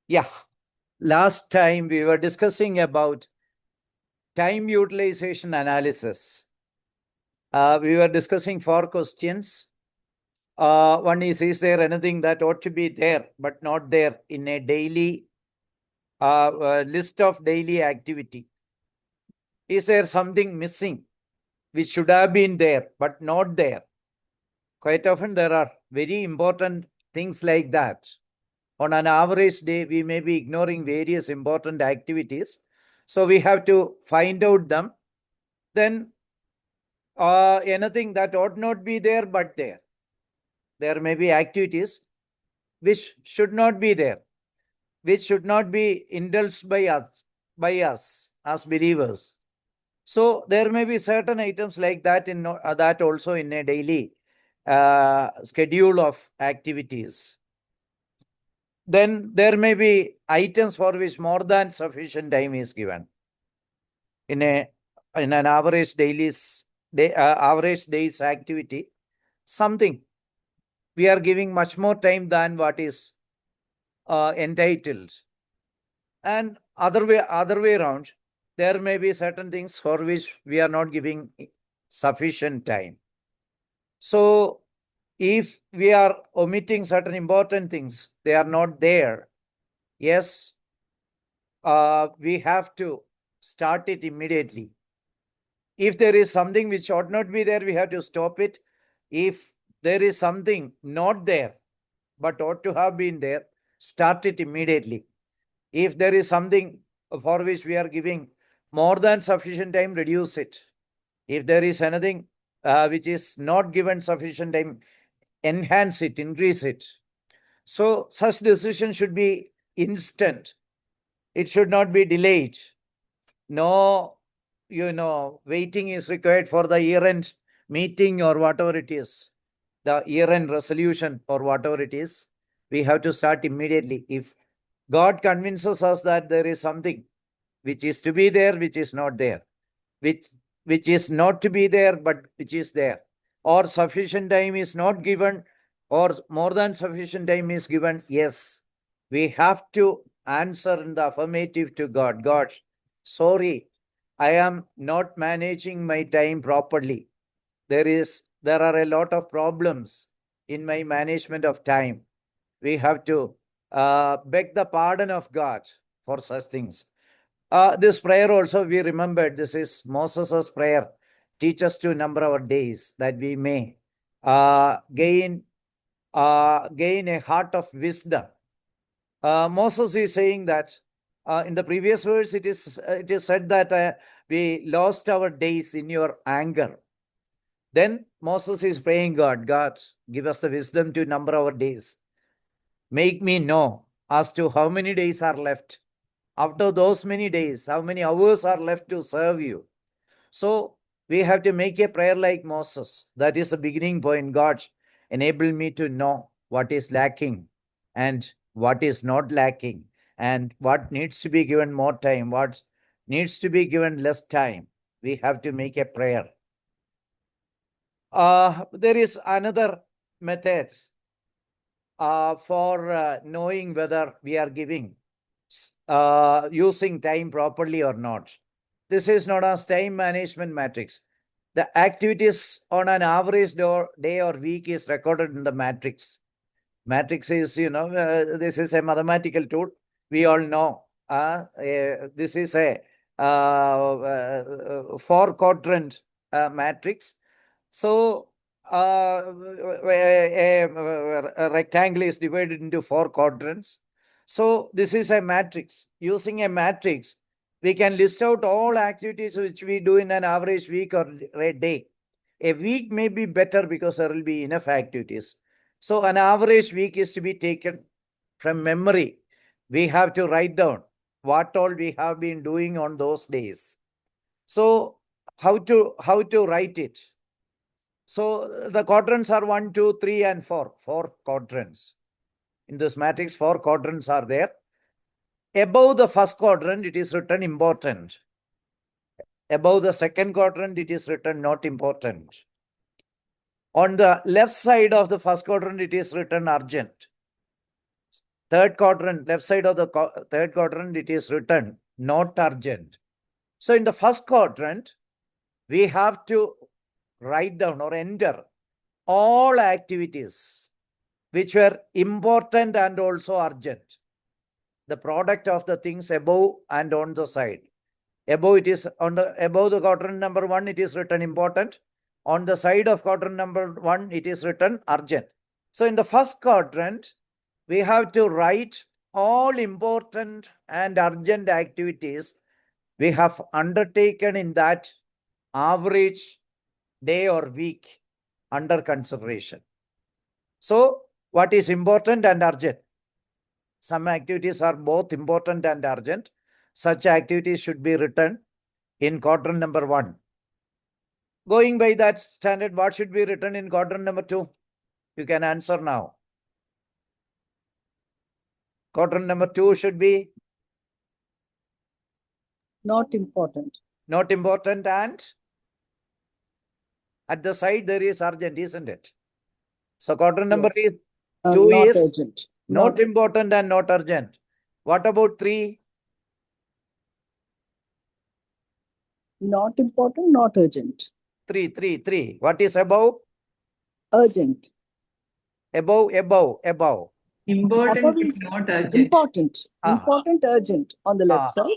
Yeah, last time we were discussing about time utilization analysis. We were discussing 4 questions. One is there anything that ought to be there but not there in a daily list of daily activity? Is there something missing which should have been there but not there? Quite often there are very important things like that. On an average day, we may be ignoring various important activities. So we have to find out them. Then anything that ought not be there but there. There may be activities which should not be there, which should not be indulged by us as believers. So there may be certain items like that in that also in a daily schedule of activities. Then there may be items for which more than sufficient time is given in an average average day's activity. Something we are giving much more time than what is entitled, and other way around, there may be certain things for which we are not giving sufficient time. So if we are omitting certain important things, they are not there. Yes, we have to start it immediately. If there is something which ought not be there, we have to stop it. If there is something not there but ought to have been there, start it immediately. If there is something for which we are giving more than sufficient time, reduce it. If there is anything which is not given sufficient time, enhance it, increase it. So such decision should be instant. It should not be delayed. No, waiting is required for the year-end meeting or whatever it is, the year-end resolution or whatever it is. We have to start immediately. If God convinces us that there is something which is to be there, which is not there, which is not to be there, but which is there, or sufficient time is not given, or more than sufficient time is given, yes, we have to answer in the affirmative to God. God, sorry, I am not managing my time properly. There are a lot of problems in my management of time. We have to beg the pardon of God for such things. This prayer also we remembered. This is Moses' prayer. Teach us to number our days that we may gain a heart of wisdom. Moses is saying that in the previous verse it is said that we lost our days in your anger. Then Moses is praying God, give us the wisdom to number our days. Make me know as to how many days are left. After those many days, how many hours are left to serve you? So we have to make a prayer like Moses. That is the beginning point. God, enable me to know what is lacking and what is not lacking, and what needs to be given more time, what needs to be given less time. We have to make a prayer. There is another method for knowing whether we are giving using time properly or not. This is known as time management matrix. The activities on an average day or week is recorded in the matrix. Matrix is, this is a mathematical tool. We all know. This is a 4-quadrant matrix. So a rectangle is divided into 4 quadrants. So this is a matrix. Using a matrix, we can list out all activities which we do in an average week or a day. A week may be better because there will be enough activities. So an average week is to be taken from memory. We have to write down what all we have been doing on those days. So how to write it? So the quadrants are 1, 2, 3, and 4. 4 quadrants. In this matrix, 4 quadrants are there. Above the first quadrant, it is written important. Above the second quadrant, it is written not important. On the left side of the first quadrant, it is written urgent. Third quadrant, left side of the third quadrant, it is written not urgent. So in the first quadrant, we have to write down or enter all activities which were important and also urgent. The product of the things above and on the side. Above it is above the quadrant number 1, it is written important. On the side of quadrant number 1, it is written urgent. So in the first quadrant, we have to write all important and urgent activities we have undertaken in that average day or week under consideration. So what is important and urgent? Some activities are both important and urgent. Such activities should be written in quadrant number 1. Going by that standard, what should be written in quadrant number 2? You can answer now. Quadrant number 2 should be not important. Not important, and at the side there is urgent, isn't it? So quadrant number Yes. 2 not is urgent. not important and not urgent. What about 3? Not important, not urgent. 3. What is above? Urgent. Above. Important, is not urgent. Important. Ah. Important, urgent on the left side.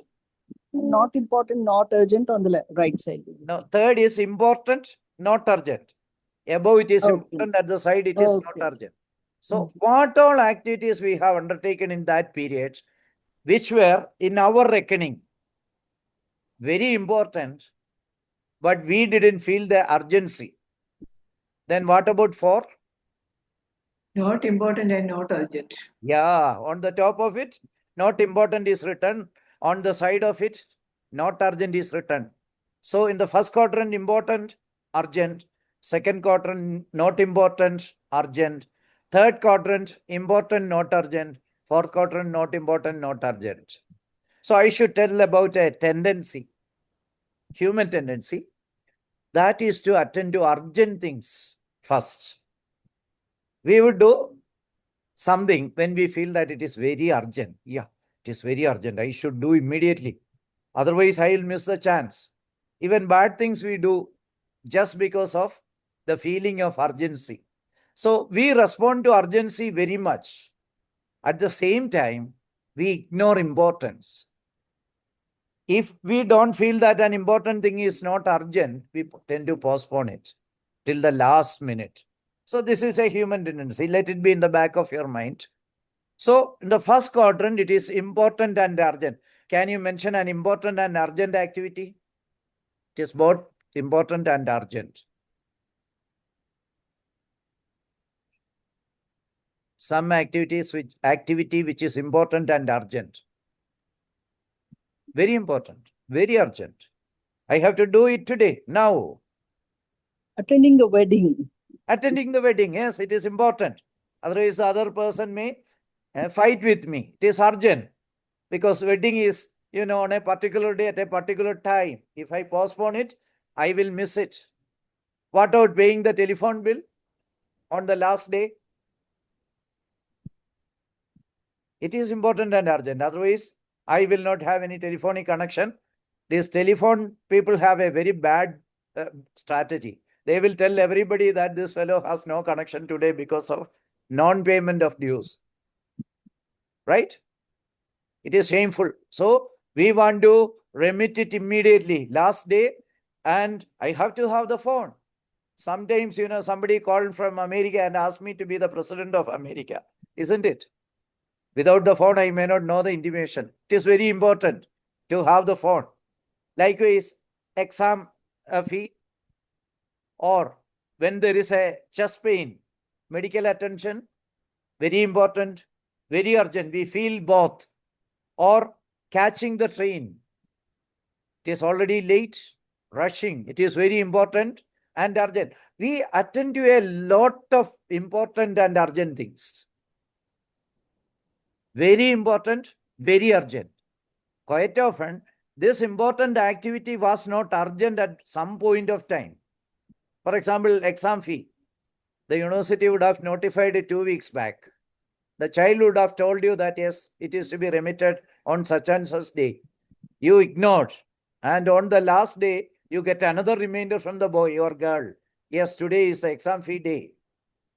Not important, not urgent on the right side. No, third is important, not urgent. Above it is Okay. important, at the side it is Okay. not urgent. So what all activities we have undertaken in that period, which were in our reckoning very important, but we didn't feel the urgency. Then what about 4? Not important and not urgent. Yeah, on the top of it, not important is written. On the side of it, not urgent is written. So in the first quadrant, important, urgent. Second quadrant, not important, urgent. Third quadrant, important, not urgent. Fourth quadrant, not important, not urgent. So I should tell about a tendency, human tendency, that is to attend to urgent things first. We would do something when we feel that it is very urgent. Yeah, it is very urgent. I should do immediately. Otherwise, I will miss the chance. Even bad things we do just because of the feeling of urgency. So we respond to urgency very much. At the same time, we ignore importance. If we don't feel that an important thing is not urgent, we tend to postpone it till the last minute. So this is a human tendency. Let it be in the back of your mind. So in the first quadrant, it is important and urgent. Can you mention an important and urgent activity? It is both important and urgent. Some activity which is important and urgent. Very important, very urgent. I have to do it today, now. Attending the wedding. Attending the wedding, yes, it is important. Otherwise, the other person may fight with me. It is urgent because wedding is, on a particular day at a particular time. If I postpone it, I will miss it. What about paying the telephone bill on the last day? It is important and urgent. Otherwise, I will not have any telephonic connection. These telephone people have a very bad strategy. They will tell everybody that this fellow has no connection today because of non-payment of dues. Right? It is shameful. So we want to remit it immediately, last day, and I have to have the phone. Sometimes, somebody called from America and asked me to be the president of America, isn't it? Without the phone, I may not know the intimation. It is very important to have the phone. Likewise, exam fee, or when there is a chest pain, medical attention, very important, very urgent. We feel both. Or catching the train. It is already late, rushing. It is very important and urgent. We attend to a lot of important and urgent things. Very important, very urgent. Quite often, this important activity was not urgent at some point of time. For example, exam fee. The university would have notified it 2 weeks back. The child would have told you that, yes, it is to be remitted on such and such day. You ignored. And on the last day, you get another reminder from the boy or girl. Yes, today is the exam fee day.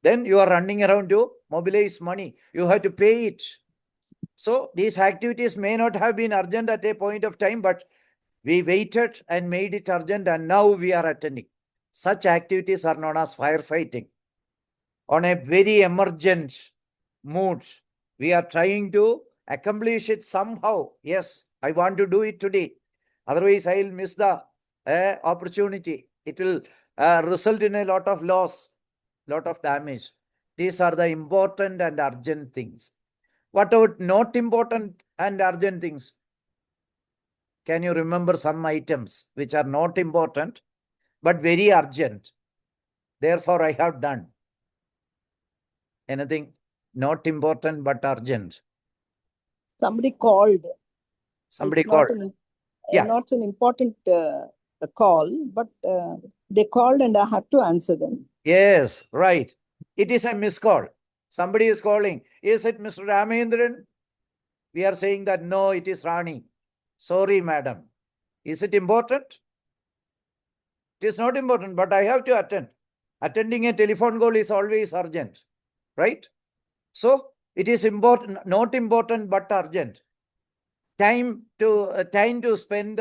Then you are running around to mobilize money. You have to pay it. So these activities may not have been urgent at a point of time, but we waited and made it urgent, and now we are attending. Such activities are known as firefighting. On a very emergent mood, we are trying to accomplish it somehow. Yes, I want to do it today. Otherwise, I will miss the opportunity. It will result in a lot of loss, lot of damage. These are the important and urgent things. What about not important and urgent things? Can you remember some items which are not important but very urgent? Therefore, I have done. Anything not important but urgent? Somebody called. Somebody It's not called. an, Yeah. not an important call, but they called and I had to answer them. Yes, right. It is a missed call. Somebody is calling. Is it Mr. Ramendran? We are saying that no, it is Rani. Sorry, madam. Is it important? It is not important, but I have to attend. Attending a telephone call is always urgent, right? So it is important, not important, but urgent. Time to spend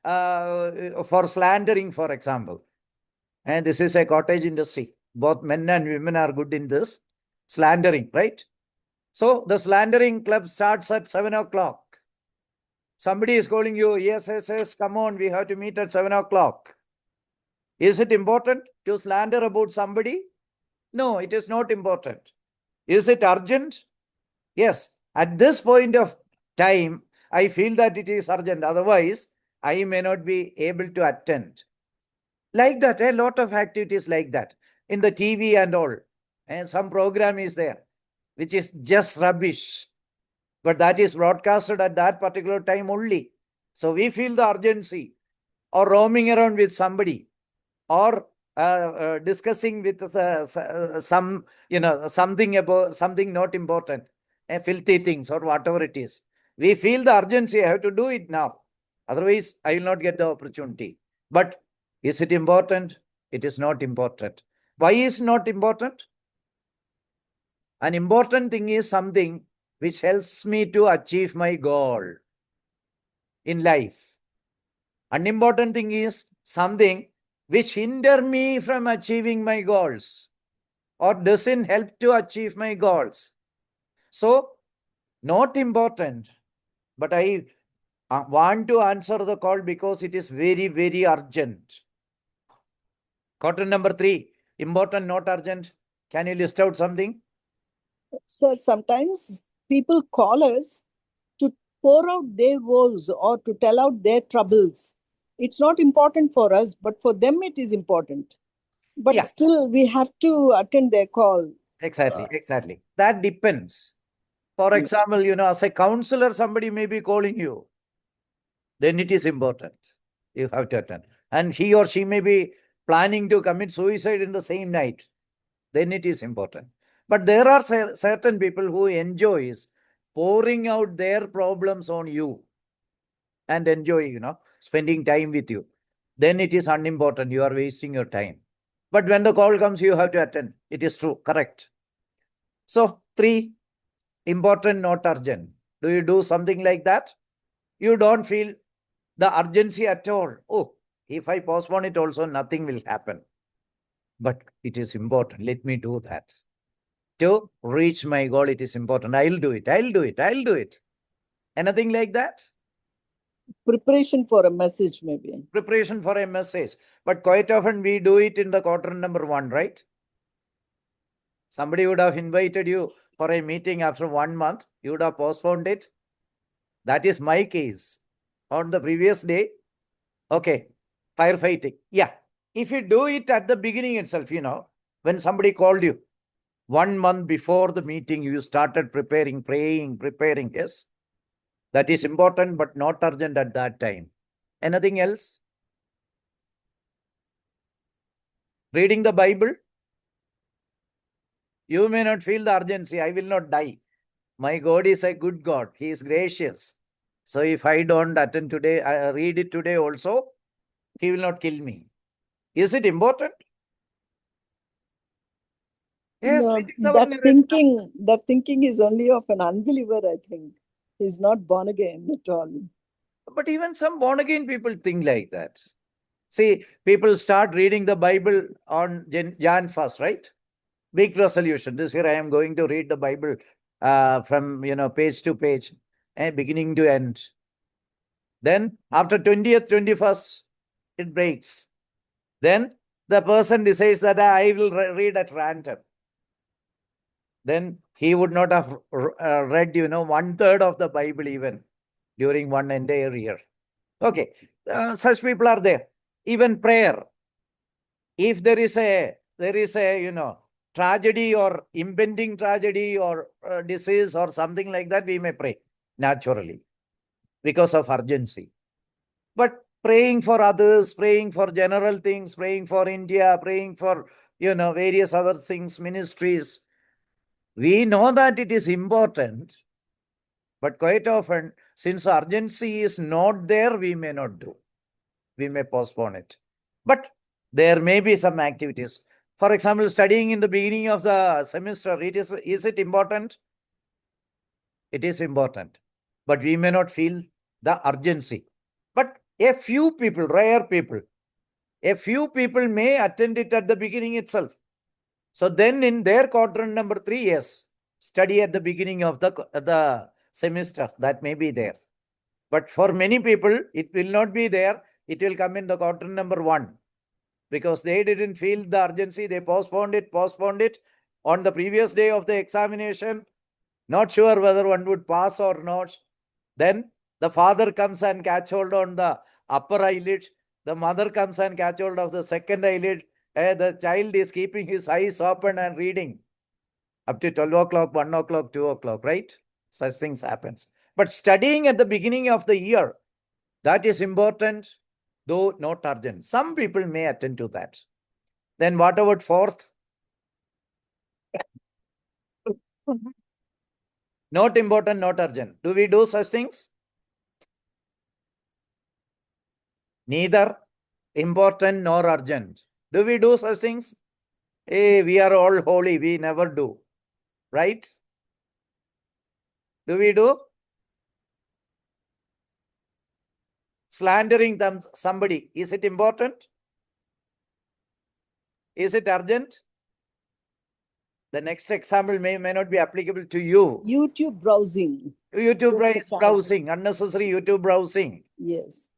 for slandering, for example. And this is a cottage industry. Both men and women are good in this slandering, right? So the slandering club starts at 7 o'clock. Somebody is calling you, yes, come on, we have to meet at 7 o'clock. Is it important to slander about somebody? No, it is not important. Is it urgent? Yes. At this point of time, I feel that it is urgent. Otherwise, I may not be able to attend. Like that, a lot of activities like that in the TV and all. And some program is there, which is just rubbish. But that is broadcasted at that particular time only. So we feel the urgency, or roaming around with somebody, or discussing with some, something about something not important, filthy things or whatever it is. We feel the urgency. I have to do it now. Otherwise, I will not get the opportunity. But is it important? It is not important. Why is not important? An important thing is something which helps me to achieve my goal in life. Unimportant thing is something which hinder me from achieving my goals or doesn't help to achieve my goals. So, not important, but I want to answer the call because it is very, very urgent. Quadrant number 3, important, not urgent. Can you list out something? Sir, sometimes people call us to pour out their woes or to tell out their troubles. It's not important for us, but for them it is important. But Yeah. still, we have to attend their call. Exactly. That depends. For example, as a counselor, somebody may be calling you. Then it is important. You have to attend. And he or she may be planning to commit suicide in the same night. Then it is important. But there are certain people who enjoys pouring out their problems on you and enjoy, spending time with you. Then it is unimportant. You are wasting your time. But when the call comes, you have to attend. It is true. Correct. So 3, important, not urgent. Do you do something like that? You don't feel the urgency at all. Oh, if I postpone it also, nothing will happen. But it is important. Let me do that. To reach my goal, it is important. I'll do it. Anything like that? Preparation for a message, maybe. Preparation for a message. But quite often we do it in the quadrant number 1, right? Somebody would have invited you for a meeting after 1 month. You would have postponed it. That is my case. On the previous day, okay, firefighting. Yeah. If you do it at the beginning itself, when somebody called you, 1 month before the meeting, you started preparing, praying, preparing. Yes. That is important, but not urgent at that time. Anything else? Reading the Bible. You may not feel the urgency. I will not die. My God is a good God. He is gracious. So if I don't attend today, I read it today also, he will not kill me. Is it important? Yes, No, it is our that thinking is only of an unbeliever, I think. He's not born again at all. But even some born again people think like that. See, people start reading the Bible on Jan 1st, right? Big resolution. This year I am going to read the Bible from page to page, beginning to end. Then after 20th, 21st, it breaks. Then the person decides that I will read at random. Then he would not have read, 1/3 of the Bible even during one entire year. Okay, such people are there. Even prayer. If there is a tragedy or impending tragedy or disease or something like that, we may pray naturally because of urgency. But praying for others, praying for general things, praying for India, praying for various other things, ministries, we know that it is important, but quite often, since urgency is not there, we may not do. We may postpone it. But there may be some activities. For example, studying in the beginning of the semester, is it important? It is important. But we may not feel the urgency. But a few people, rare people, may attend it at the beginning itself. So then in their quadrant number 3, yes, study at the beginning of the semester. That may be there. But for many people, it will not be there. It will come in the quadrant number 1. Because they didn't feel the urgency. They postponed it on the previous day of the examination. Not sure whether one would pass or not. Then the father comes and catch hold on the upper eyelid. The mother comes and catch hold of the second eyelid. The child is keeping his eyes open and reading up to 12 o'clock, 1 o'clock, 2 o'clock, right? Such things happens. But studying at the beginning of the year, that is important, though not urgent. Some people may attend to that. Then what about 4th? Not important, not urgent. Do we do such things? Neither important nor urgent. Do we do such things? Hey, we are all holy. We never do. Right? Do we do? Slandering somebody. Is it important? Is it urgent? The next example may not be applicable to you. YouTube browsing. Browsing, unnecessary YouTube browsing. Yes.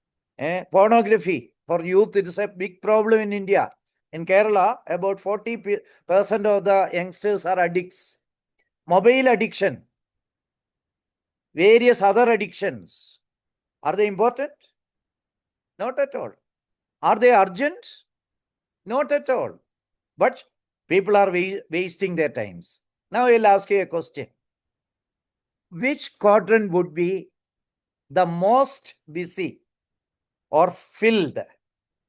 Pornography for youth, it is a big problem in India. In Kerala, about 40% of the youngsters are addicts. Mobile addiction, various other addictions. Are they important? Not at all. Are they urgent? Not at all. But people are wasting their times. Now I'll ask you a question. Which quadrant would be the most busy or filled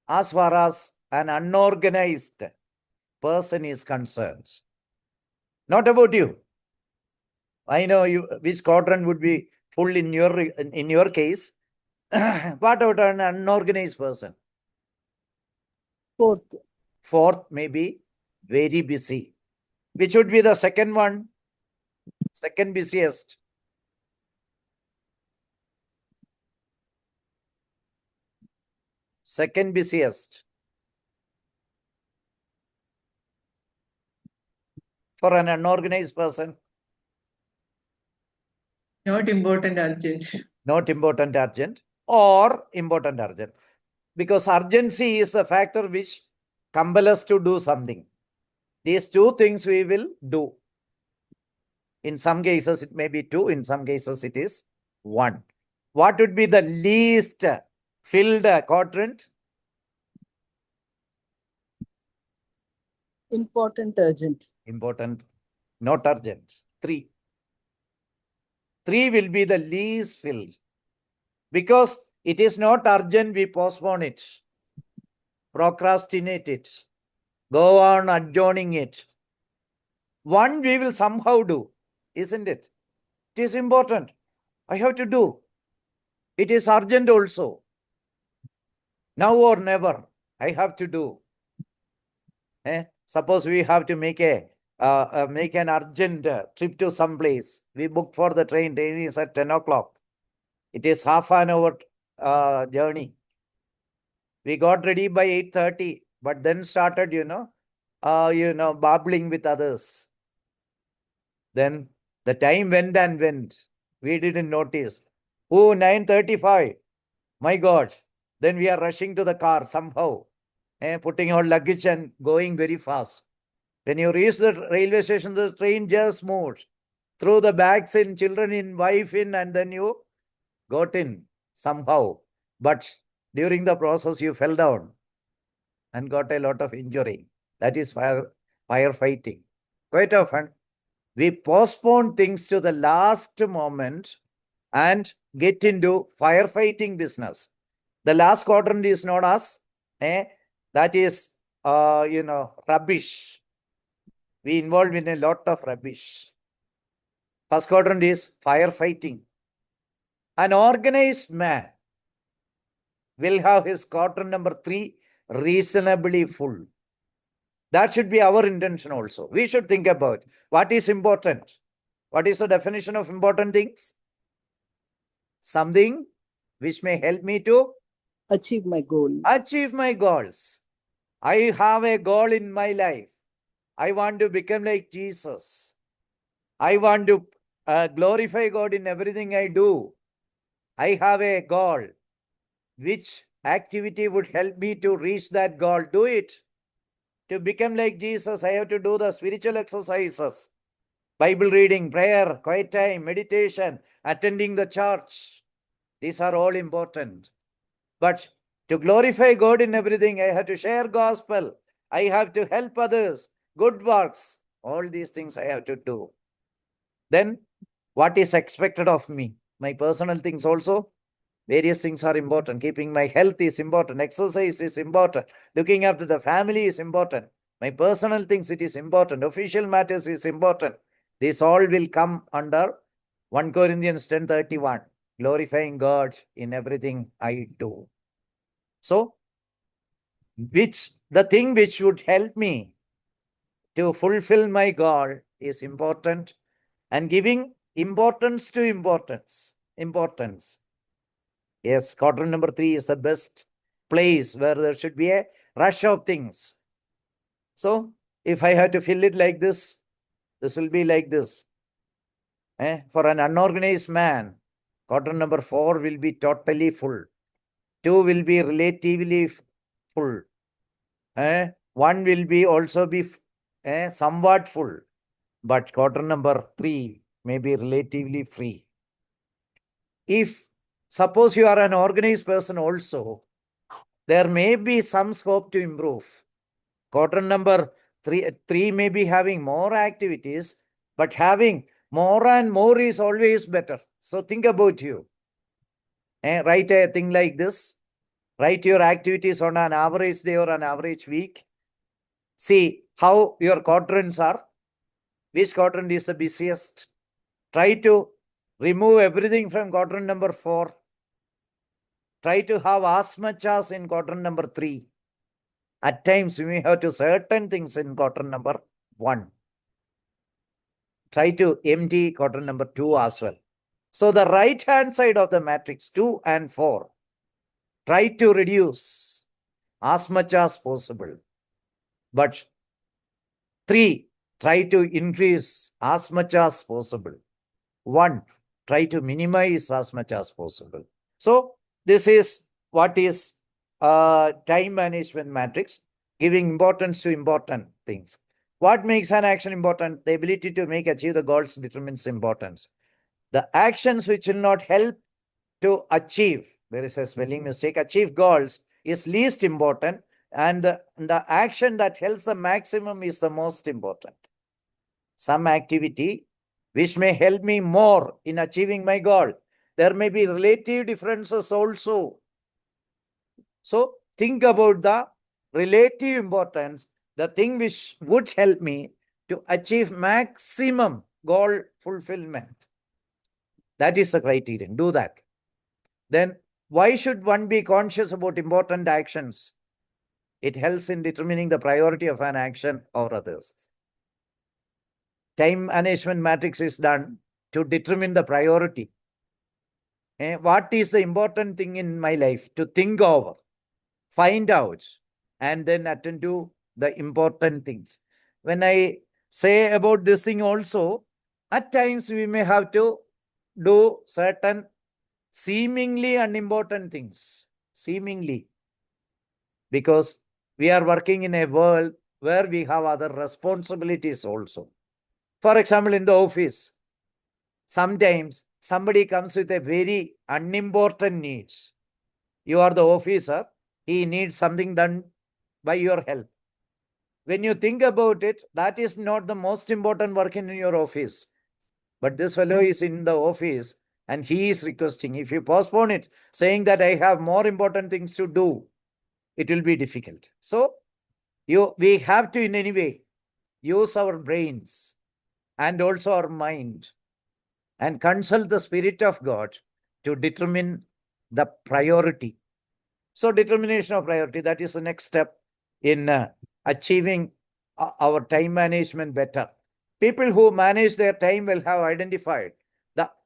as far as an unorganized person is concerned? Not about you. I know you which quadrant would be full in your case. What about an unorganized person? 4th. 4th may be very busy. Which would be the second one? Second busiest. Second busiest. For an unorganized person? Not important, urgent. Not important, urgent, or important, urgent. Because urgency is a factor which compels us to do something. These two things we will do. In some cases, it may be 2. In some cases, it is 1. What would be the least filled quadrant? Important, urgent. Important, not urgent. 3. 3 will be the least filled. Because it is not urgent, we postpone it, procrastinate it, go on adjourning it. 1 we will somehow do, isn't it? It is important. I have to do. It is urgent also. Now or never, I have to do. Suppose we have to make an urgent trip to some place. We book for the train. Train is at 10 o'clock. It is half an hour journey. We got ready by 8:30, but then started, babbling with others. Then the time went and went. We didn't notice. Oh, 9:35. My God. Then we are rushing to the car somehow, putting our luggage and going very fast. When you reach the railway station, the train just moved. Threw the bags in, children in, wife in, and then you got in somehow. But during the process, you fell down and got a lot of injury. That is firefighting. Quite often, we postpone things to the last moment and get into firefighting business. The last quadrant is known as, that is, rubbish. We involved in a lot of rubbish. First quadrant is firefighting. An organized man will have his quadrant number 3 reasonably full. That should be our intention also. We should think about what is important. What is the definition of important things? Something which may help me to Achieve my goal. achieve my goals. I have a goal in my life. I want to become like Jesus. I want to glorify God in everything I do. I have a goal. Which activity would help me to reach that goal? Do it. To become like Jesus, I have to do the spiritual exercises. Bible reading, prayer, quiet time, meditation, attending the church. These are all important. But to glorify God in everything, I have to share gospel. I have to help others. Good works. All these things I have to do. Then what is expected of me? My personal things also. Various things are important. Keeping my health is important. Exercise is important. Looking after the family is important. My personal things, it is important. Official matters is important. This all will come under 1 Corinthians 10:31. Glorifying God in everything I do. So, the thing which would help me to fulfill my goal is important, and giving importance to importance. Yes, quadrant number 3 is the best place where there should be a rush of things. So, if I have to fill it like this will be like this. For an unorganized man, quadrant number 4 will be totally full. 2 will be relatively full. 1 will be also be somewhat full. But quadrant number 3 may be relatively free. If suppose you are an organized person also, there may be some scope to improve. Quadrant number 3 may be having more activities, but having more and more is always better. So think about you. Write a thing like this. Write your activities on an average day or an average week. See how your quadrants are. Which quadrant is the busiest? Try to remove everything from quadrant number 4. Try to have as much as in quadrant number 3. At times, we may have to certain things in quadrant number 1. Try to empty quadrant number 2 as well. So the right hand side of the matrix, 2 and 4, try to reduce as much as possible. But 3, try to increase as much as possible. 1, try to minimize as much as possible. So this is what is time management matrix, giving importance to important things. What makes an action important? The ability to achieve the goals determines importance. The actions which will not help to achieve, there is a spelling mistake, achieve goals is least important, and the action that helps the maximum is the most important. Some activity which may help me more in achieving my goal. There may be relative differences also. So think about the relative importance, the thing which would help me to achieve maximum goal fulfillment. That is the criterion. Do that. Then why should one be conscious about important actions? It helps in determining the priority of an action or others. Time management matrix is done to determine the priority. What is the important thing in my life to think over, find out, and then attend to the important things. When I say about this thing also, at times we may have to do certain seemingly unimportant things, seemingly, because we are working in a world where we have other responsibilities also. For example, in the office, sometimes somebody comes with a very unimportant needs. You are the officer, he needs something done by your help. When you think about it, that is not the most important work in your office. But this fellow is in the office and he is requesting. If you postpone it, saying that I have more important things to do, it will be difficult. So we have to in any way use our brains and also our mind and consult the Spirit of God to determine the priority. So determination of priority, that is the next step in achieving our time management better. People who manage their time will have identified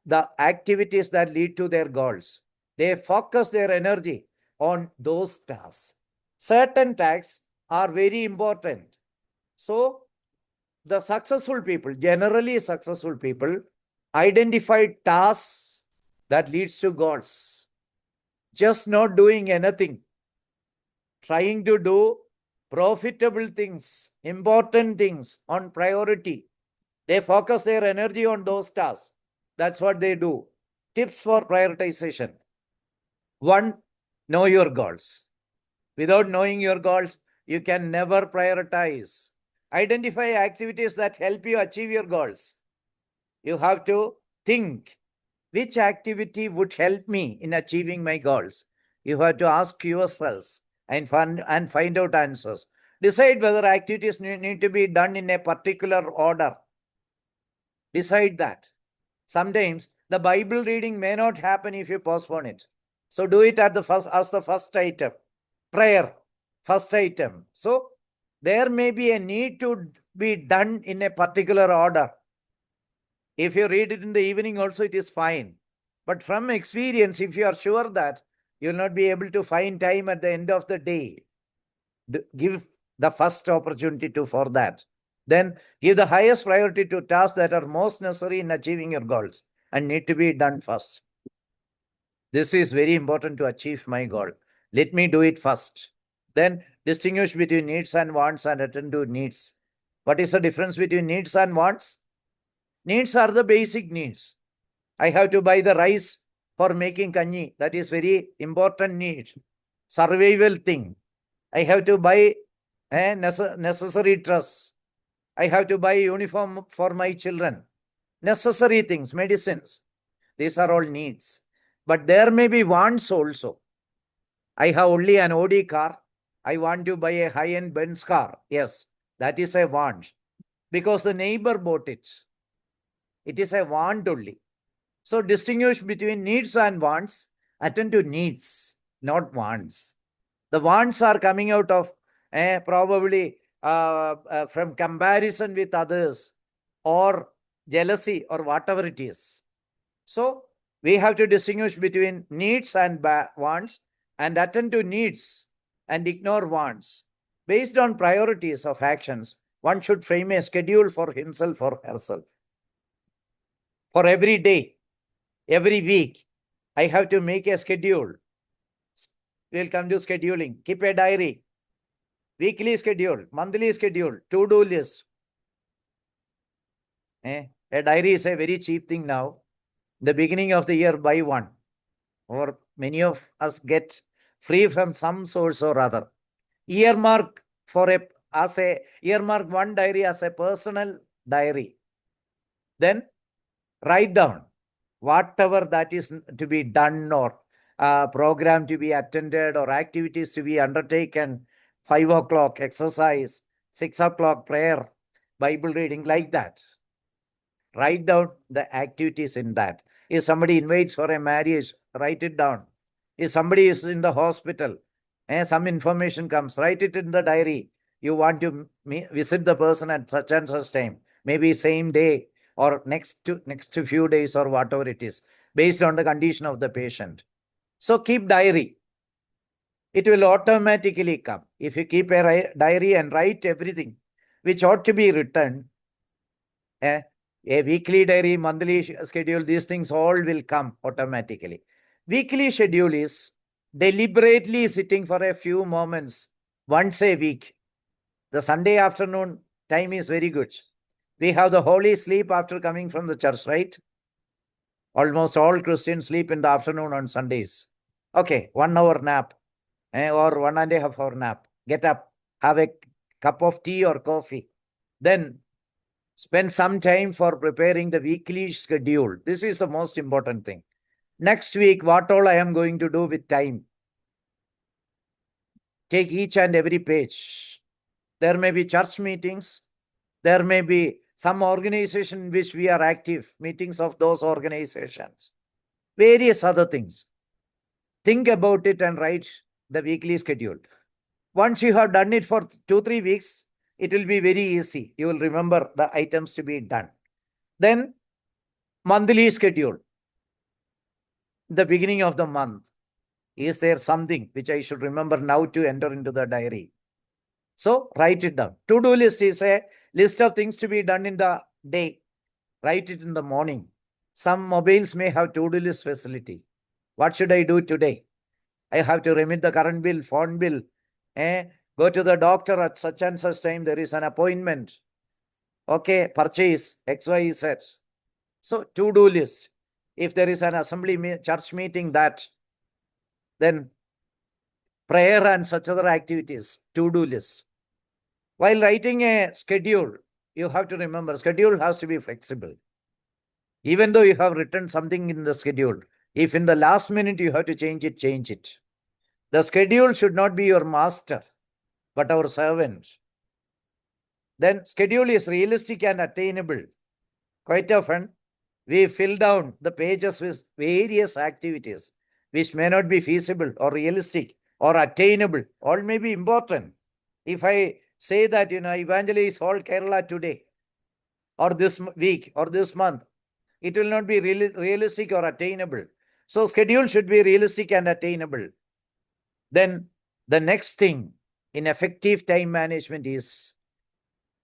the activities that lead to their goals. They focus their energy on those tasks. Certain tasks are very important. So the successful people, generally successful people, identify tasks that leads to goals. Just not doing anything, trying to do profitable things, important things on priority. They focus their energy on those tasks. That's what they do. Tips for prioritization. 1, know your goals. Without knowing your goals, you can never prioritize. Identify activities that help you achieve your goals. You have to think, which activity would help me in achieving my goals? You have to ask yourselves and find out answers. Decide whether activities need to be done in a particular order. Decide that. Sometimes the Bible reading may not happen if you postpone it. So do it as the first item. Prayer, first item. So there may be a need to be done in a particular order. If you read it in the evening also, it is fine. But from experience, if you are sure that you will not be able to find time at the end of the day, give the first opportunity for that. Then give the highest priority to tasks that are most necessary in achieving your goals and need to be done first. This is very important to achieve my goal. Let me do it first. Then distinguish between needs and wants and attend to needs. What is the difference between needs and wants? Needs are the basic needs. I have to buy the rice for making kanji. That is very important need. Survival thing. I have to buy a necessary dress. I have to buy uniform for my children. Necessary things, medicines. These are all needs. But there may be wants also. I have only an Audi car. I want to buy a high-end Benz car. Yes, that is a want. Because the neighbor bought it. It is a want only. So distinguish between needs and wants. Attend to needs, not wants. The wants are coming out of probably from comparison with others or jealousy or whatever it is. So we have to distinguish between needs and wants and attend to needs and ignore wants. Based on priorities of actions, one should frame a schedule for himself or herself. For every day, every week, I have to make a schedule. We'll come to scheduling. Keep a diary. Weekly schedule, monthly schedule, to-do list. A diary is a very cheap thing now. The beginning of the year, buy one. Or many of us get free from some source or other. Earmark earmark one diary as a personal diary. Then write down whatever that is to be done or program to be attended or activities to be undertaken. 5 o'clock exercise, 6 o'clock prayer, Bible reading, like that. Write down the activities in that. If somebody invites for a marriage, write it down. If somebody is in the hospital, some information comes, write it in the diary. You want to visit the person at such and such time, maybe same day or next to few days or whatever it is, based on the condition of the patient. So keep diary. It will automatically come. If you keep a diary and write everything which ought to be written, a weekly diary, monthly schedule, these things all will come automatically. Weekly schedule is deliberately sitting for a few moments once a week. The Sunday afternoon time is very good. We have the holy sleep after coming from the church, right? Almost all Christians sleep in the afternoon on Sundays. Okay, 1 hour nap or 1.5 hour nap. Get up, have a cup of tea or coffee. Then spend some time for preparing the weekly schedule. This is the most important thing. Next week, what all I am going to do with time. Take each and every page. There may be church meetings. There may be some organization in which we are active, meetings of those organizations. Various other things. Think about it and write the weekly schedule. Once you have done it for 2-3 weeks, it will be very easy. You will remember the items to be done. Then monthly schedule. The beginning of the month. Is there something which I should remember now to enter into the diary? So write it down. To-do list is a list of things to be done in the day. Write it in the morning. Some mobiles may have to-do list facility. What should I do today? I have to remit the current bill, phone bill. Go to the doctor at such and such time. There is an appointment. Okay, purchase X, Y, Z. So to-do list. If there is an assembly church meeting, that, then prayer and such other activities, to-do list. While writing a schedule, you have to remember, schedule has to be flexible. Even though you have written something in the schedule, if in the last minute you have to change it, change it. The schedule should not be your master, but our servant. Then schedule is realistic and attainable. Quite often, we fill down the pages with various activities which may not be feasible or realistic or attainable. All may be important. If I say that, evangelize all Kerala today or this week or this month, it will not be realistic or attainable. So schedule should be realistic and attainable. Then the next thing in effective time management is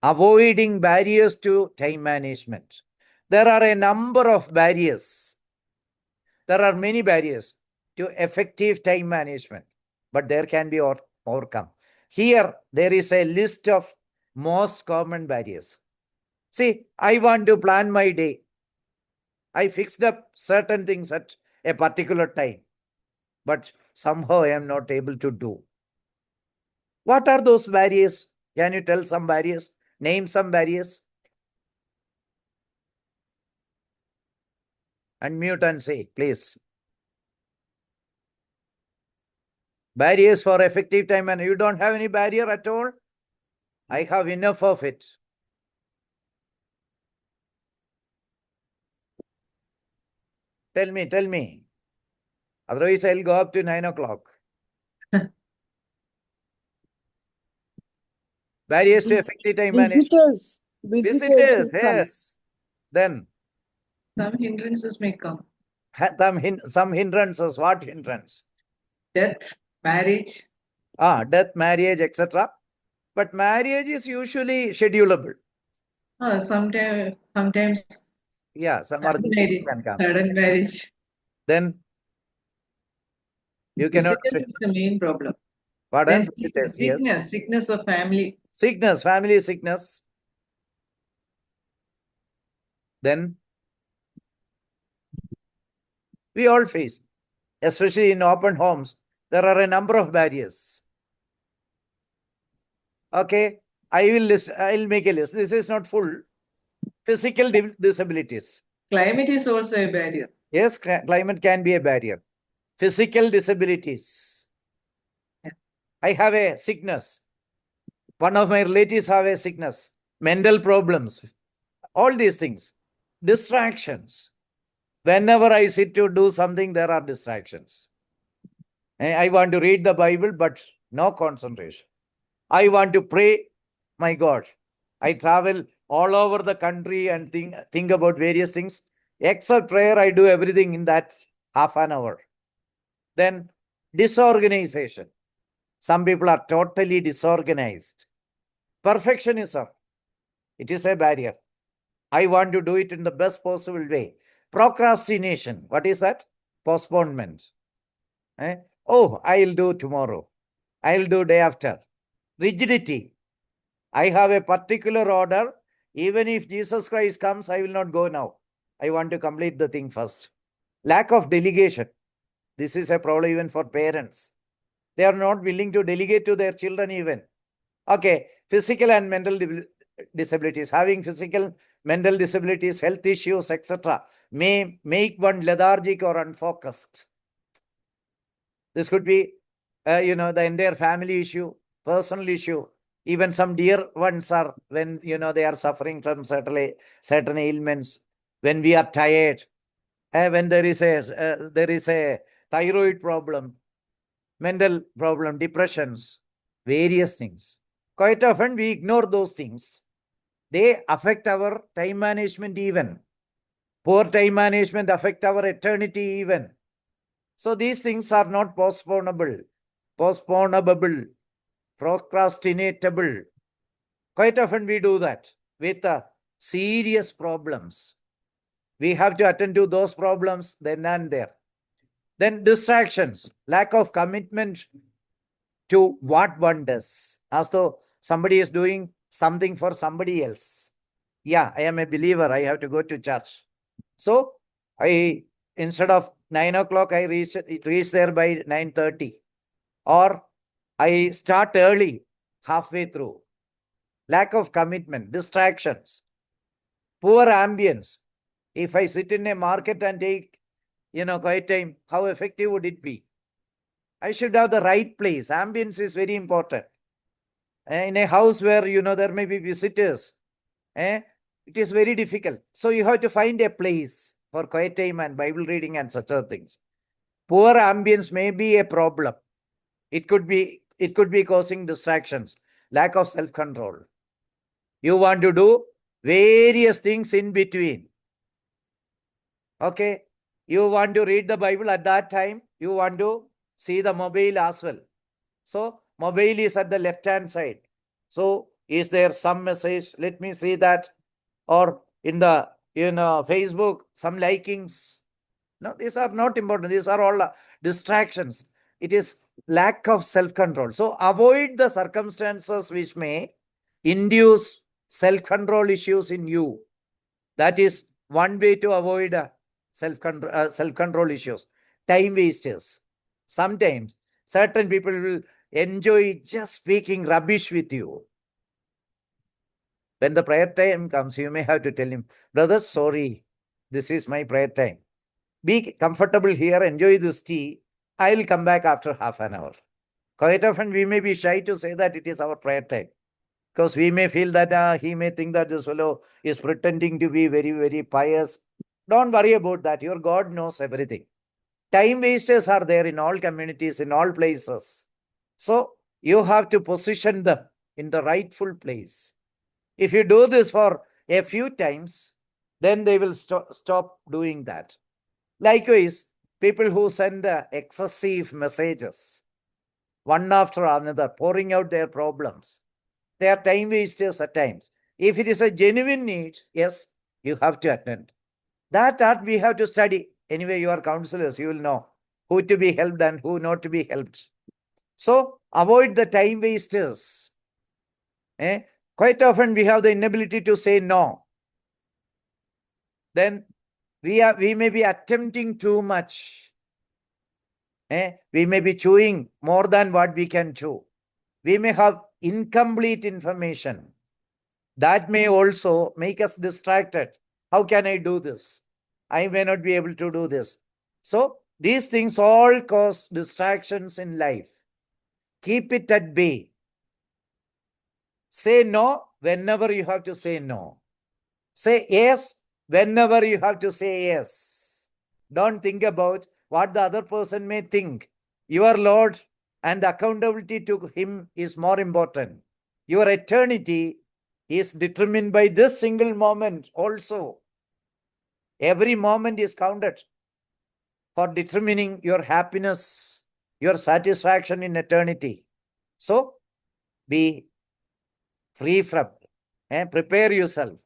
avoiding barriers to time management. There are a number of barriers. There are many barriers to effective time management, but there can be overcome. Here, there is a list of most common barriers. See, I want to plan my day. I fixed up certain things at a particular time, but somehow I am not able to do. What are those barriers? Can you tell some barriers? Name some barriers. Unmute and say, please. Barriers for effective time management. You don't have any barrier at all? I have enough of it. Tell me. Otherwise, I'll go up to 9 o'clock. Barriers to effective time management. Visitors, will come. yes. Then Some hindrances may come. some hindrances. What hindrance? Death, marriage. Death, marriage, etc. But marriage is usually schedulable. Sometimes Yeah, some other things can come. sudden marriage. Then you cannot. Visitors is the main problem. Pardon? Then Visitors, yes. sickness of family. Sickness, family sickness. Then we all face, especially in open homes, there are a number of barriers. Okay, I'll make a list. This is not full. Physical disabilities. Climate is also a barrier. Yes, climate can be a barrier. Physical disabilities. Yeah. I have a sickness. One of my relatives have a sickness. Mental problems. All these things. Distractions. Whenever I sit to do something, there are distractions. I want to read the Bible, but no concentration. I want to pray, my God. I travel all over the country and think about various things. Except prayer, I do everything in that half an hour. Then disorganization. Some people are totally disorganized. Perfectionism. It is a barrier. I want to do it in the best possible way. Procrastination. What is that? Postponement. Oh, I'll do tomorrow. I'll do day after. Rigidity. I have a particular order. Even if Jesus Christ comes, I will not go now. I want to complete the thing first. Lack of delegation. This is a problem even for parents. They are not willing to delegate to their children even. Okay, physical and mental disabilities. Having physical, mental disabilities, health issues, etc. may make one lethargic or unfocused. This could be, the entire family issue, personal issue. Even some dear ones are, when, they are suffering from certain ailments, when we are tired, when there is a thyroid problem, mental problem, depressions, various things. Quite often we ignore those things. They affect our time management even. Poor time management affect our eternity even. So these things are not postponable, procrastinatable. Quite often we do that with serious problems. We have to attend to those problems then and there. Then distractions, lack of commitment to what one does, as though somebody is doing something for somebody else. Yeah, I am a believer. I have to go to church. So instead of 9 o'clock, I reach there by 9:30. Or I start early, halfway through. Lack of commitment, distractions, poor ambience. If I sit in a market and take, quiet time, how effective would it be? I should have the right place. Ambience is very important. In a house where, there may be visitors, it is very difficult. So you have to find a place for quiet time and Bible reading and such other things. Poor ambience may be a problem. It could be causing distractions, lack of self-control. You want to do various things in between. Okay. You want to read the Bible at that time. You want to see the mobile as well. So mobile is at the left-hand side. So is there some message? Let me see that. Or in the, Facebook, some likings. No, these are not important. These are all distractions. It is lack of self-control. So avoid the circumstances which may induce self-control issues in you. That is one way to avoid self-control issues. Time wasters. Sometimes certain people will enjoy just speaking rubbish with you. When the prayer time comes, you may have to tell him, brother, sorry, this is my prayer time. Be comfortable here, enjoy this tea. I'll come back after half an hour. Quite often we may be shy to say that it is our prayer time, because we may feel that he may think that this fellow is pretending to be very, very pious. Don't worry about that. Your God knows everything. Time wasters are there in all communities, in all places. So you have to position them in the rightful place. If you do this for a few times, then they will stop doing that. Likewise, people who send excessive messages, one after another, pouring out their problems, they are time wasters at times. If it is a genuine need, yes, you have to attend. That we have to study. Anyway, you are counselors, you will know who to be helped and who not to be helped. So avoid the time wasters. Quite often we have the inability to say no. Then we may be attempting too much. We may be chewing more than what we can chew. We may have incomplete information. That may also make us distracted. How can I do this? I may not be able to do this. So these things all cause distractions in life. Keep it at bay. Say no whenever you have to say no. Say yes whenever you have to say yes. Don't think about what the other person may think. Your Lord and accountability to Him is more important. Your eternity is determined by this single moment also. Every moment is counted for determining your happiness, your satisfaction in eternity. So, be free from, and prepare yourself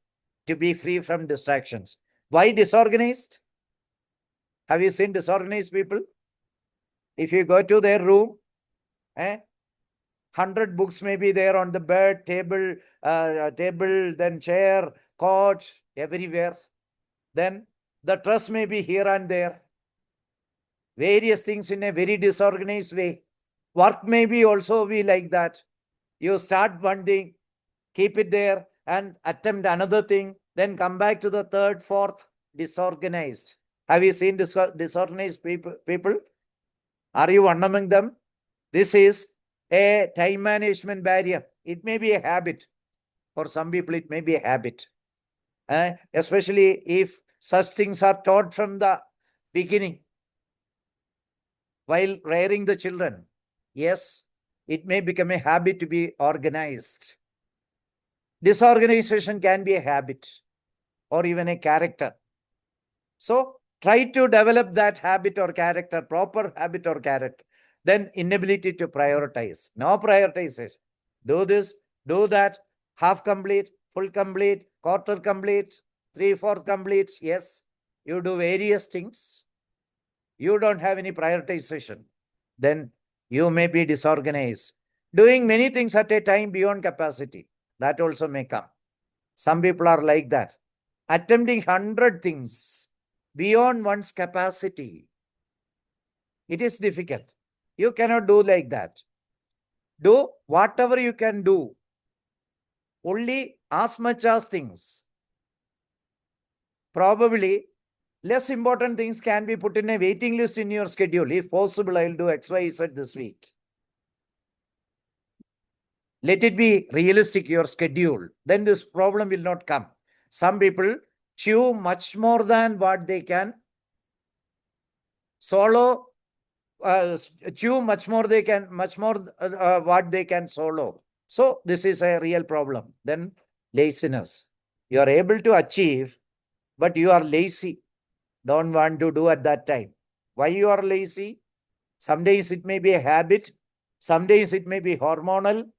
to be free from distractions. Why disorganized? Have you seen disorganized people? If you go to their room, 100 books may be there on the bed, table, then chair, couch, everywhere. Then the dress may be here and there. Various things in a very disorganized way. Work may be also be like that. You start one thing, keep it there, and attempt another thing, then come back to the third, fourth, disorganized. Have you seen disorganized people? Are you one among them? This is a time management barrier. It may be a habit. For some people, it may be a habit. Especially if such things are taught from the beginning while rearing the children. Yes, it may become a habit to be organized. Disorganization can be a habit or even a character. So try to develop that habit or character, proper habit or character. Then inability to prioritize. No prioritization. Do this, do that, half complete, full complete, quarter complete, 3/4 complete. Yes, you do various things. You don't have any prioritization. Then you may be disorganized. Doing many things at a time beyond capacity. That also may come. Some people are like that. Attempting 100 things beyond one's capacity. It is difficult. You cannot do like that. Do whatever you can do. Only as much as things. Probably less important things can be put in a waiting list in your schedule. If possible, I will do X, Y, Z this week. Let it be realistic, your schedule. Then this problem will not come. Some people chew much more than what they can swallow, chew much more what they can swallow. So this is a real problem. Then laziness. You are able to achieve, but you are lazy. Don't want to do at that time. Why you are lazy? Some days it may be a habit. Some days it may be hormonal.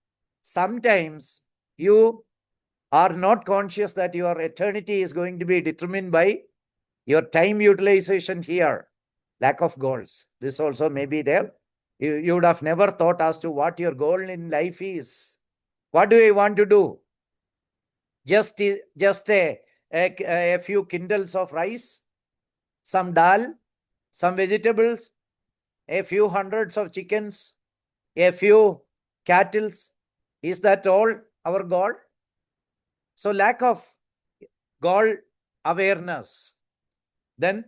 Sometimes you are not conscious that your eternity is going to be determined by your time utilization here. Lack of goals. This also may be there. You would have never thought as to what your goal in life is. What do I want to do? Just a few kindles of rice, some dal, some vegetables, a few hundreds of chickens, a few cattle. Is that all our goal? So lack of goal awareness. Then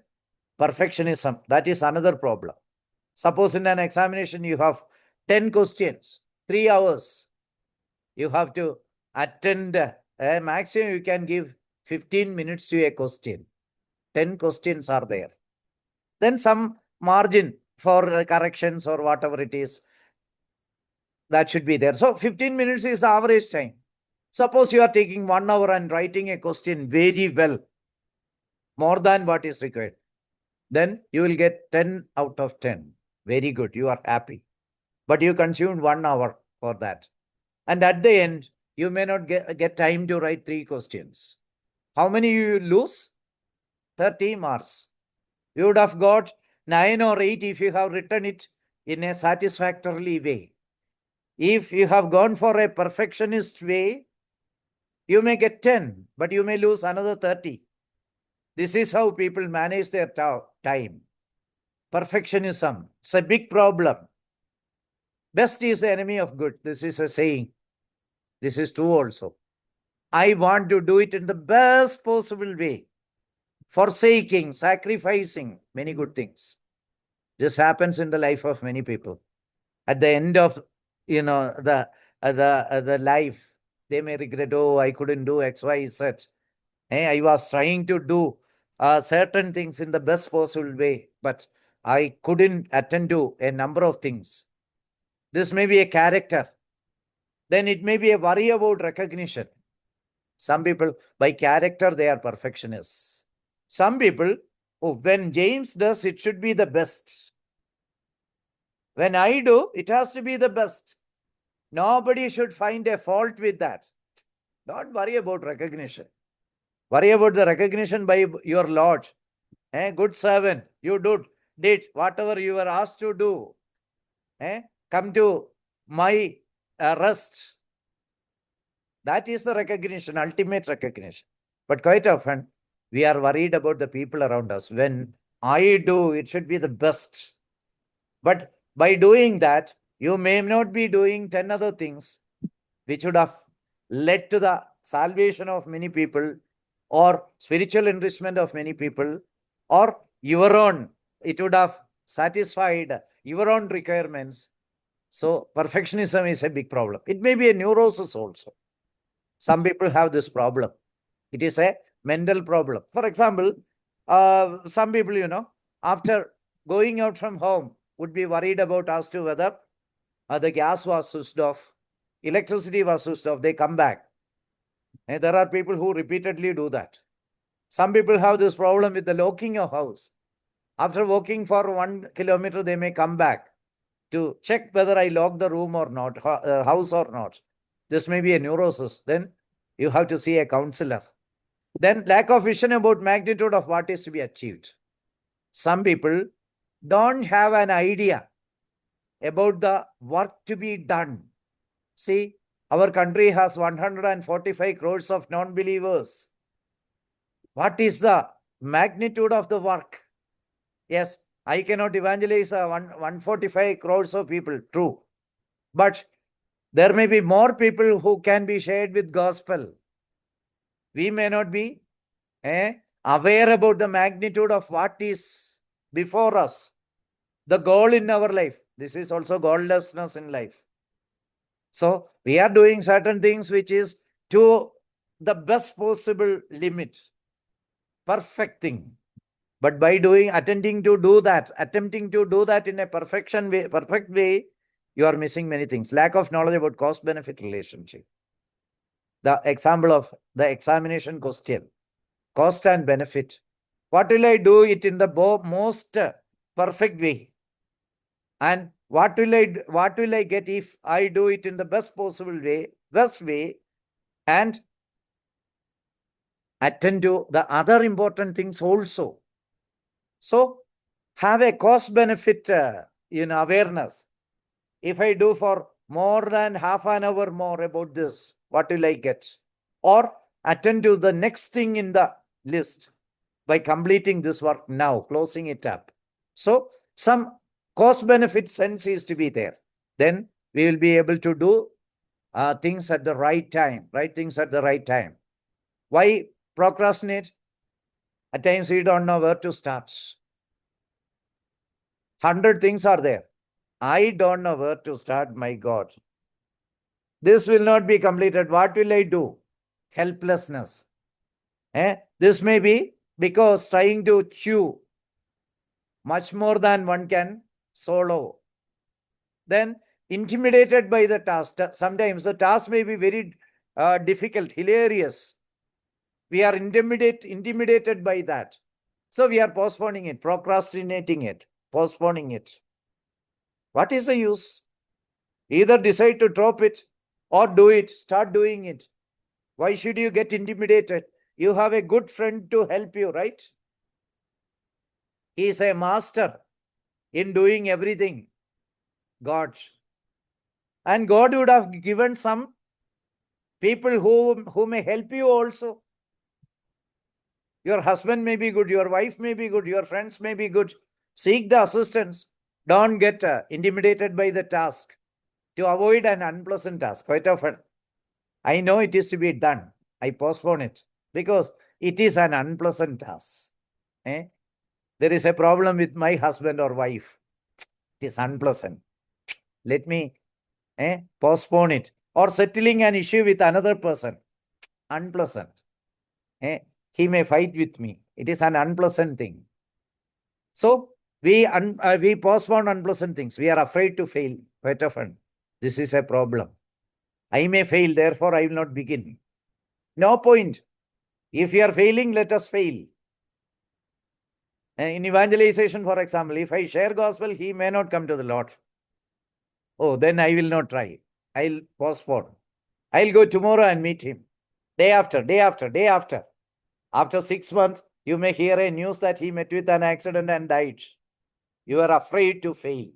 perfectionism. That is another problem. Suppose in an examination you have 10 questions, 3 hours. You have to attend. Maximum you can give 15 minutes to a question. 10 questions are there. Then some margin for corrections or whatever it is. That should be there. So 15 minutes is the average time. Suppose you are taking 1 hour and writing a question very well, more than what is required. Then you will get 10 out of 10. Very good. You are happy. But you consumed 1 hour for that. And at the end, you may not get time to write 3 questions. How many you lose? 30 marks. You would have got 9 or 8 if you have written it in a satisfactory way. If you have gone for a perfectionist way, you may get 10, but you may lose another 30. This is how people manage their time. Perfectionism. It's a big problem. Best is the enemy of good. This is a saying. This is true also. I want to do it in the best possible way. Forsaking, sacrificing many good things. This happens in the life of many people. At the end of the life, they may regret, oh, I couldn't do X, Y, Z. I was trying to do certain things in the best possible way, but I couldn't attend to a number of things. This may be a character. Then it may be a worry about recognition. Some people, by character, they are perfectionists. Some people, oh, when James does, it should be the best. When I do, it has to be the best. Nobody should find a fault with that. Don't worry about recognition. Worry about the recognition by your Lord. Good servant, you did whatever you were asked to do. Come to my rest. That is the recognition, ultimate recognition. But quite often, we are worried about the people around us. When I do, it should be the best. But by doing that, you may not be doing 10 other things which would have led to the salvation of many people, or spiritual enrichment of many people, or your own. It would have satisfied your own requirements. So perfectionism is a big problem. It may be a neurosis also. Some people have this problem. It is a mental problem. For example, some people, after going out from home, would be worried about as to whether the gas was switched off, electricity was switched off. They come back. And there are people who repeatedly do that. Some people have this problem with the locking of house. After walking for 1 kilometer, they may come back to check whether I locked the room or not, house or not. This may be a neurosis. Then you have to see a counselor. Then lack of vision about magnitude of what is to be achieved. Some people don't have an idea about the work to be done. See, our country has 145 crores of non-believers. What is the magnitude of the work? Yes, I cannot evangelize 145 crores of people, true. But there may be more people who can be shared with gospel. We may not be aware about the magnitude of what is before us, the goal in our life. This is also godlessness in life. So we are doing certain things which is to the best possible limit, perfect thing. But by attempting to do that in a perfect way, you are missing many things. Lack of knowledge about cost-benefit relationship. The example of the examination question, cost and benefit. What will I do it in the most perfect way? And what will I get if I do it in the best possible way, best way, and attend to the other important things also. So have a cost benefit awareness. If I do for more than half an hour more about this, what will I get? Or attend to the next thing in the list by completing this work now, closing it up. So some cost benefit sense is to be there. Then we will be able to do things at the right time, right things at the right time. Why procrastinate? At times we don't know where to start. 100 things are there. I don't know where to start, my God. This will not be completed. What will I do? Helplessness. This may be because trying to chew much more than one can swallow. Then intimidated by the task. Sometimes the task may be very difficult, hilarious. We are intimidated by that. So we are postponing it, procrastinating it, postponing it. What is the use? Either decide to drop it or do it, start doing it. Why should you get intimidated? You have a good friend to help you, right? He is a master in doing everything. God. And God would have given some people who may help you also. Your husband may be good, your wife may be good, your friends may be good. Seek the assistance. Don't get intimidated by the task. To avoid an unpleasant task, quite often, I know it is to be done. I postpone it because it is an unpleasant task. There is a problem with my husband or wife. It is unpleasant. Let me postpone it. Or settling an issue with another person. Unpleasant. he may fight with me. It is an unpleasant thing. So we postpone unpleasant things. We are afraid to fail. Quite often, this is a problem. I may fail, therefore I will not begin. No point. If you are failing, let us fail. In evangelization, for example, if I share gospel, he may not come to the Lord. Oh, then I will not try. I'll postpone. I'll go tomorrow and meet him. Day after, day after, day after. After 6 months, you may hear a news that he met with an accident and died. You are afraid to fail.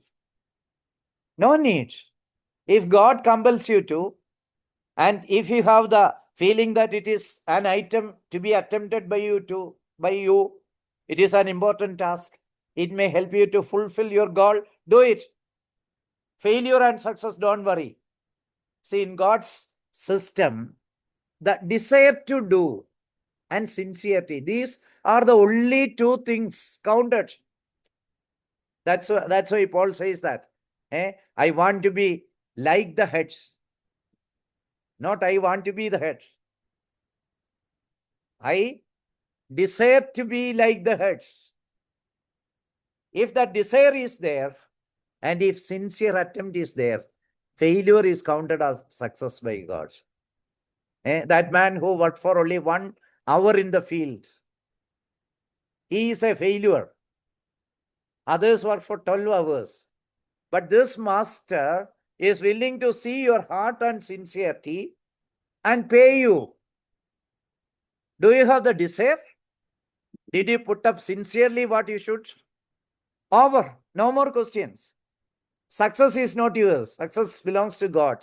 No need. If God compels you to, and if you have the feeling that it is an item to be attempted by you, it is an important task. It may help you to fulfill your goal. Do it. Failure and success, don't worry. See, in God's system, the desire to do and sincerity, these are the only two things counted. That's why Paul says that. I want to be like the head, not I want to be the head. I desire to be like the head. If that desire is there, and if sincere attempt is there, failure is counted as success by God. That man who worked for only 1 hour in the field, he is a failure. Others work for 12 hours. But this master is willing to see your heart and sincerity and pay you. Do you have the desire? Did you put up sincerely what you should? Over. No more questions. Success is not yours. Success belongs to God.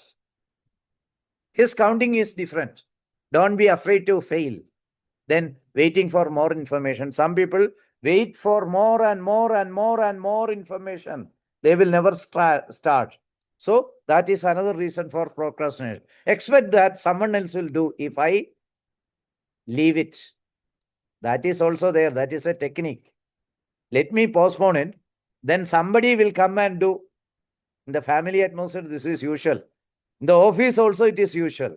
His counting is different. Don't be afraid to fail. Then waiting for more information. Some people wait for more and more and more and more information. They will never start. So that is another reason for procrastination. Expect that someone else will do if I leave it. That is also there. That is a technique. Let me postpone it. Then somebody will come and do. In the family atmosphere, this is usual. In the office also, it is usual.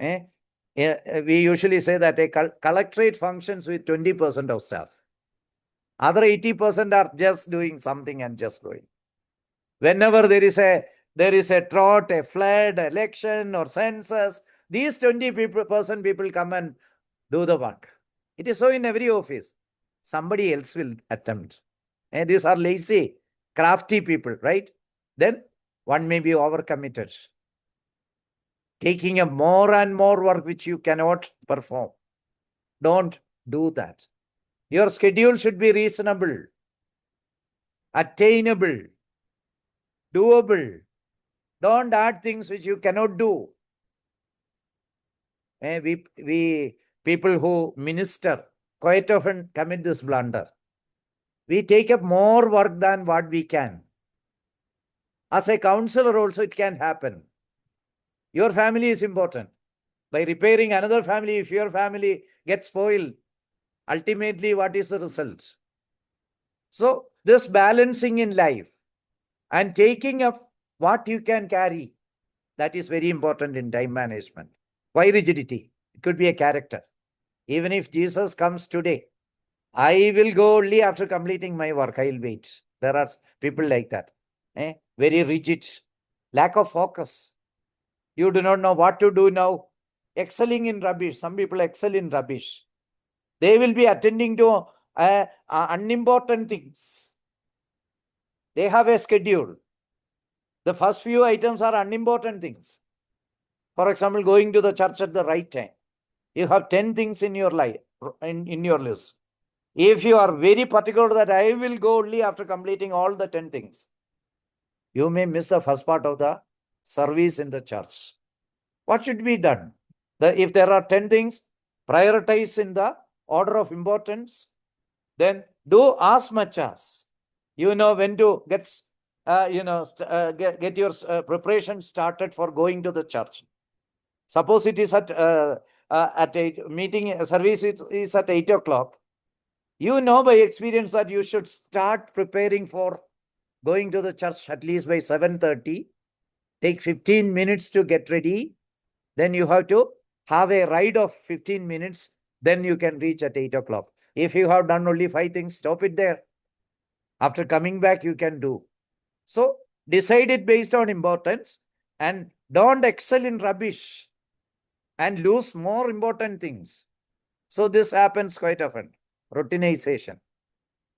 We usually say that a collectorate functions with 20% of staff. Other 80% are just doing something and just going. Whenever there is a drought, a flood, election, or census, these 20% people come and do the work. It is so in every office. Somebody else will attempt. These are lazy, crafty people, right? Then one may be overcommitted, taking up more and more work which you cannot perform. Don't do that. Your schedule should be reasonable, attainable, doable. Don't add things which you cannot do. We people who minister quite often commit this blunder. We take up more work than what we can. As a counselor also, it can happen. Your family is important. By repairing another family, if your family gets spoiled, ultimately, what is the result? So, this balancing in life and taking up what you can carry, that is very important in time management. Why rigidity? It could be a character. Even if Jesus comes today, I will go only after completing my work. I will wait. There are people like that. Very rigid, lack of focus. You do not know what to do now. Excelling in rubbish. Some people excel in rubbish. They will be attending to unimportant things. They have a schedule. The first few items are unimportant things. For example, going to the church at the right time. You have 10 things in your life, in your list. If you are very particular that I will go only after completing all the 10 things, you may miss the first part of the service in the church. What should be done? If there are 10 things, prioritize in the order of importance. Then do as much as you know when to get your preparation started for going to the church. Suppose it is at a meeting service is at 8 o'clock. You know by experience that you should start preparing for going to the church at least by 7:30. Take 15 minutes to get ready. Then you have to have a ride of 15 minutes Then you can reach at 8 o'clock. If you have done only 5 things, stop it there. After coming back, you can do. So decide it based on importance and don't excel in rubbish and lose more important things. So this happens quite often. Routinization.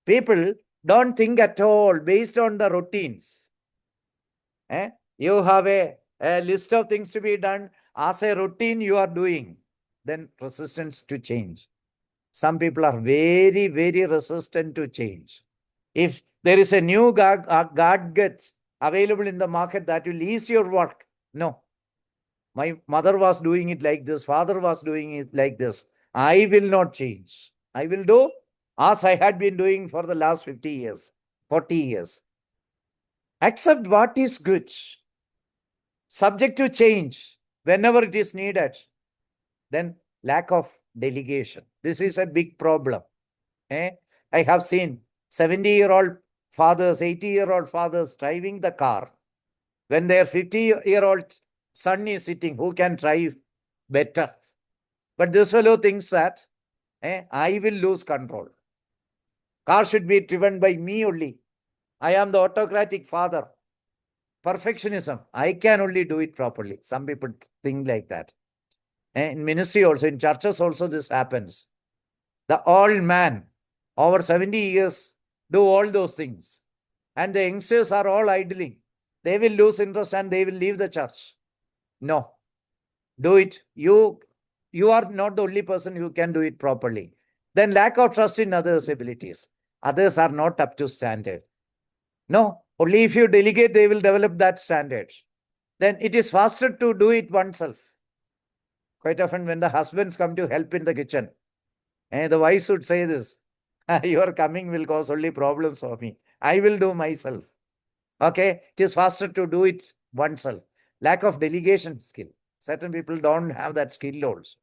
People don't think at all based on the routines. You have a list of things to be done as a routine you are doing. Then resistance to change. Some people are very, very resistant to change. If there is a new gadget available in the market that will ease your work, no. My mother was doing it like this, father was doing it like this. I will not change. I will do as I had been doing for the last 50 years, 40 years. Accept what is good, subject to change whenever it is needed. Then lack of delegation. This is a big problem. I have seen 70-year-old fathers, 80-year-old fathers driving the car. When their 50-year-old son is sitting, who can drive better? But this fellow thinks that I will lose control. Car should be driven by me only. I am the autocratic father. Perfectionism. I can only do it properly. Some people think like that. In ministry also, in churches also, this happens. The old man, over 70 years, do all those things. And the youngsters are all idling. They will lose interest and they will leave the church. No. Do it. You are not the only person who can do it properly. Then lack of trust in others' abilities. Others are not up to standard. No. Only if you delegate, they will develop that standard. Then it is faster to do it oneself. Quite often when the husbands come to help in the kitchen, the wives would say this, your coming will cause only problems for me. I will do myself. Okay, it is faster to do it oneself. Lack of delegation skill. Certain people don't have that skill also.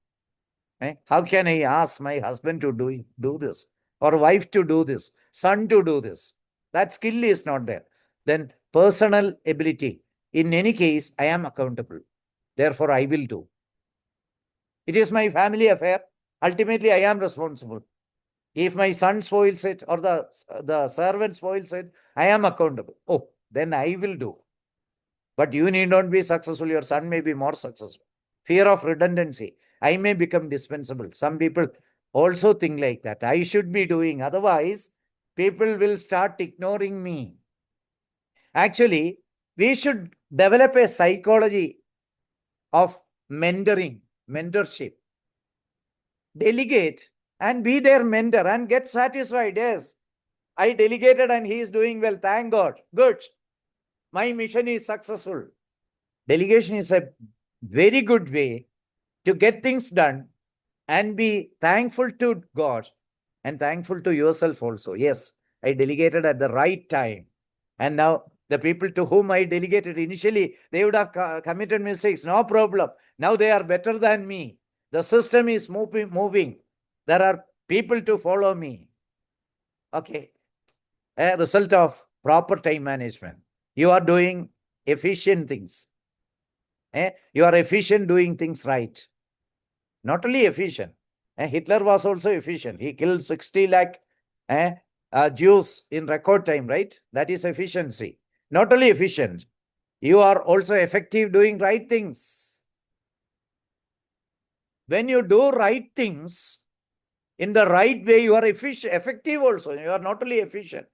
How can I ask my husband to do this? Or wife to do this? Son to do this? That skill is not there. Then personal ability. In any case, I am accountable. Therefore, I will do. It is my family affair. Ultimately, I am responsible. If my son spoils it or the servant spoils it, I am accountable. Oh, then I will do. But you need not be successful. Your son may be more successful. Fear of redundancy. I may become dispensable. Some people also think like that. I should be doing. Otherwise, people will start ignoring me. Actually, we should develop a psychology of mentorship. Delegate and be their mentor and get satisfied. Yes, I delegated and he is doing well. Thank God. Good. My mission is successful. Delegation is a very good way to get things done and be thankful to God and thankful to yourself also. Yes, I delegated at the right time. And now the people to whom I delegated initially, they would have committed mistakes. No problem. Now they are better than me. The system is moving. There are people to follow me. Okay. A result of proper time management. You are doing efficient things. You are efficient doing things right. Not only efficient. Hitler was also efficient. He killed 60 lakh Jews in record time, right? That is efficiency. Not only efficient, you are also effective doing right things. When you do right things in the right way, you are effective also. You are not only efficient,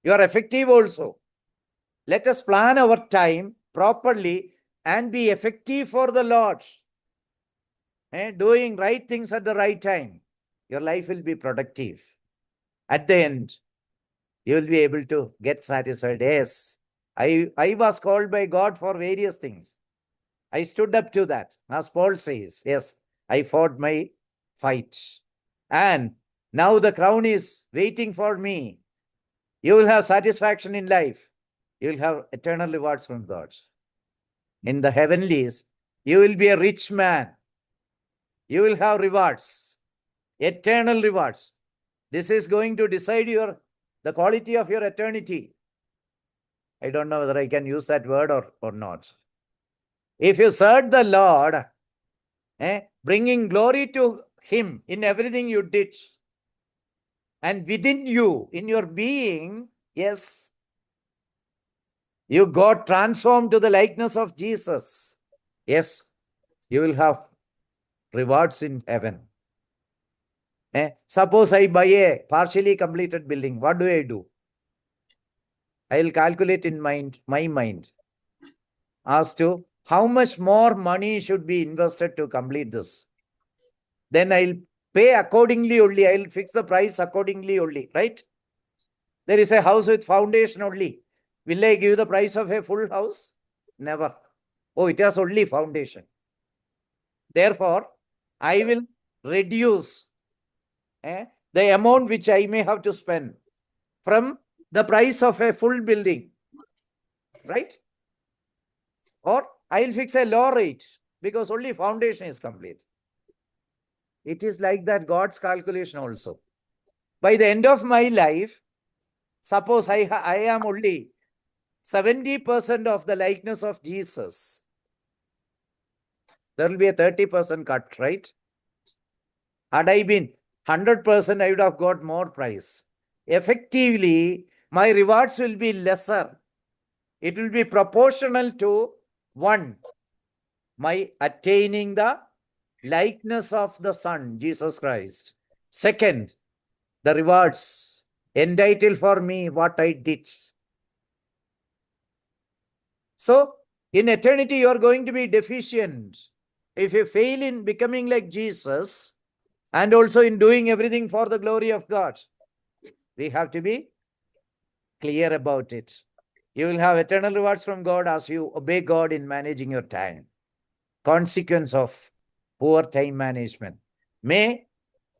you are effective also. Let us plan our time properly and be effective for the Lord. Doing right things at the right time. Your life will be productive. At the end, you will be able to get satisfied. Yes, I was called by God for various things. I stood up to that. As Paul says, yes, I fought my fight. And now the crown is waiting for me. You will have satisfaction in life. You will have eternal rewards from God. In the heavenlies, you will be a rich man. You will have rewards, eternal rewards. This is going to decide the quality of your eternity. I don't know whether I can use that word or not. If you serve the Lord, bringing glory to Him in everything you did. And within you, in your being, yes, you got transformed to the likeness of Jesus. Yes, you will have rewards in heaven. Suppose I buy a partially completed building. What do? I will calculate in my mind as to how much more money should be invested to complete this. Then I'll pay accordingly only. I'll fix the price accordingly only, right? There is a house with foundation only. Will I give the price of a full house? Never. Oh, it has only foundation. Therefore, I will reduce the amount which I may have to spend from the price of a full building, right? Or I'll fix a low rate because only foundation is complete. It is like that God's calculation also. By the end of my life, suppose I am only 70% of the likeness of Jesus. There will be a 30% cut, right? Had I been 100%, I would have got more price. Effectively, my rewards will be lesser. It will be proportional to one, my attaining the likeness of the Son, Jesus Christ. Second, the rewards entitled for me what I did. So, in eternity, you are going to be deficient. If you fail in becoming like Jesus and also in doing everything for the glory of God, we have to be clear about it. You will have eternal rewards from God as you obey God in managing your time. Consequence of poor time management. Many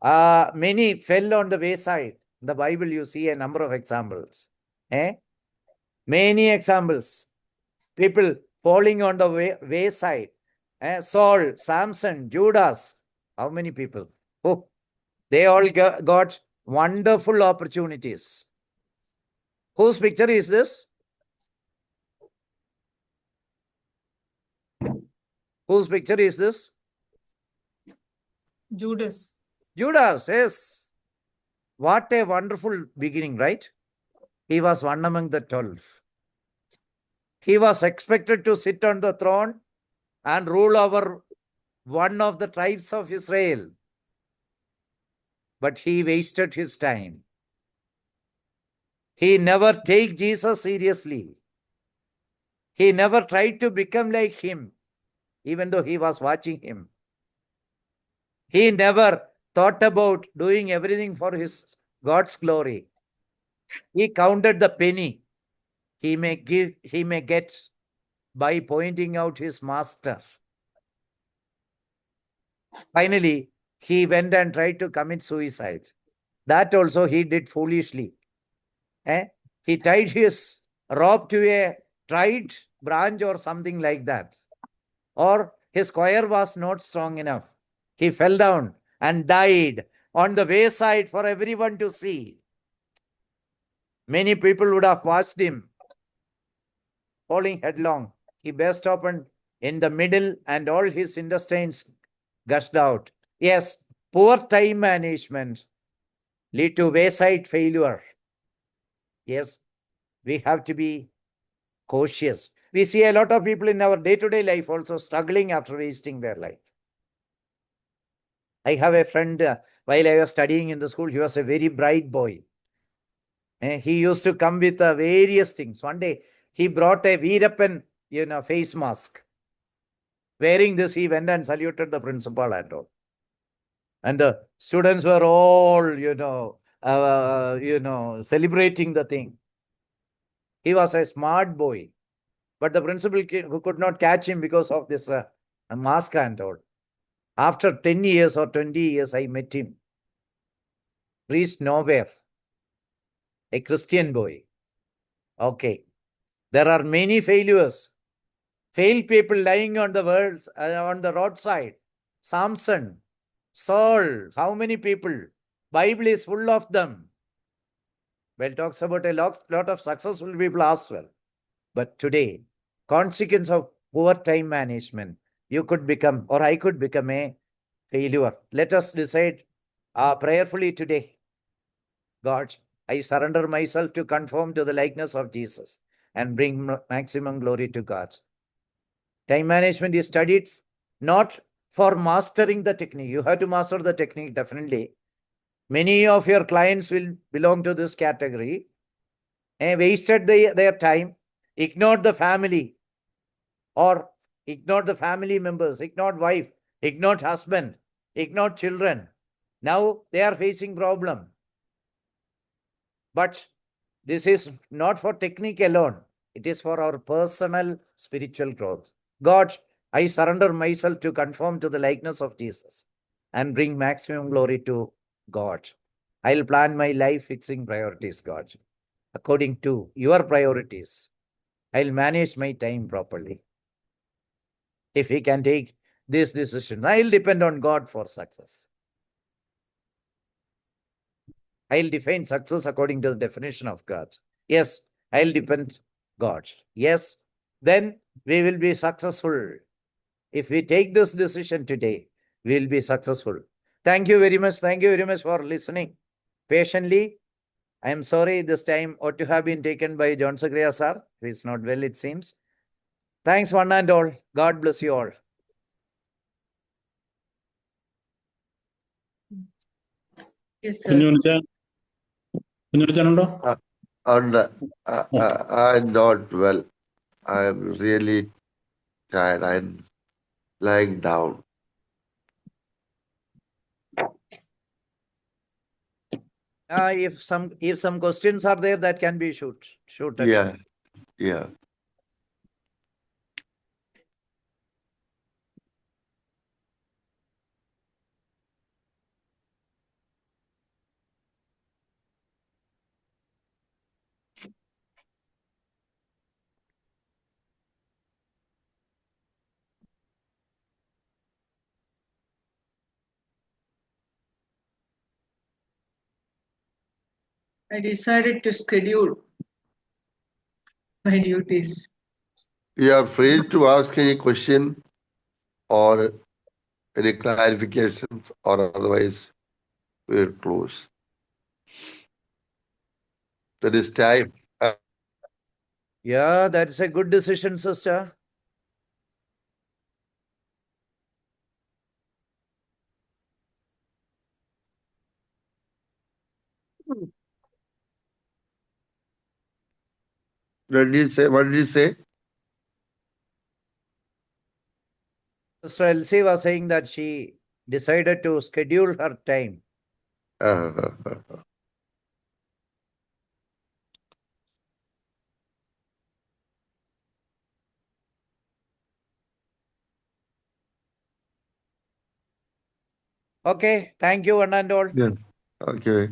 fell on the wayside. In the Bible, you see a number of examples. Many examples. People falling on the wayside. Saul, Samson, Judas. How many people? Oh, they all got wonderful opportunities. Whose picture is this? Whose picture is this? Judas. Judas, yes. What a wonderful beginning, right? He was one among the 12. He was expected to sit on the throne and rule over one of the tribes of Israel. But he wasted his time. He never take Jesus seriously. He never tried to become like him, even though he was watching him. He never thought about doing everything for his God's glory. He counted the penny he may get by pointing out his master. Finally, he went and tried to commit suicide. That also he did foolishly. He tied his rope to a dried branch or something like that. Or his choir was not strong enough. He fell down and died on the wayside for everyone to see. Many people would have watched him falling headlong. He burst open in the middle and all his intestines gushed out. Yes, poor time management lead to wayside failure. Yes, we have to be cautious. We see a lot of people in our day-to-day life also struggling after wasting their life. I have a friend, while I was studying in the school, he was a very bright boy. He used to come with various things. One day, he brought a Veerappan, face mask. Wearing this, he went and saluted the principal and all. And the students were all, celebrating the thing. He was a smart boy. But the principal who could not catch him because of this mask and all. After 10 years or 20 years, I met him. Reached nowhere. A Christian boy. Okay. There are many failures. Failed people lying on the roadside. Samson, Saul, how many people? Bible is full of them. Well, talks about a lot of successful people as well. But today, consequence of poor time management, you could become, or I could become a failure. Let us decide prayerfully today. God, I surrender myself to conform to the likeness of Jesus and bring maximum glory to God. Time management is studied not for mastering the technique. You have to master the technique, definitely. Many of your clients will belong to this category and wasted their time, ignored the family, or ignored the family members, ignored wife, ignored husband, ignored children. Now they are facing problem. But this is not for technique alone. It is for our personal spiritual growth. God, I surrender myself to conform to the likeness of Jesus and bring maximum glory to God. I'll plan my life fixing priorities, God, according to your priorities. I'll manage my time properly. If we can take this decision, I'll depend on God for success. I'll define success according to the definition of God. Yes, I'll depend God. Yes, then we will be successful. If we take this decision today, we will be successful. Thank you very much. Thank you very much for listening patiently. I am sorry this time ought to have been taken by John Sagria sir. He is not well, it seems. Thanks one and all. God bless you all. Yes, sir. കുഞ്ഞുണ്ണിച്ചാനുണ്ടോ? I'm not well. I'm really tired. I'm lying down. If some questions are there, that can be shooted. Yeah. I decided to schedule my duties. You are free to ask any question or any clarifications, or otherwise we'll close. That is time. Yeah, that's a good decision, sister. What did you say? What did you say? Sister Elsie was saying that she decided to schedule her time. Okay, thank you one and all. Yeah. Okay.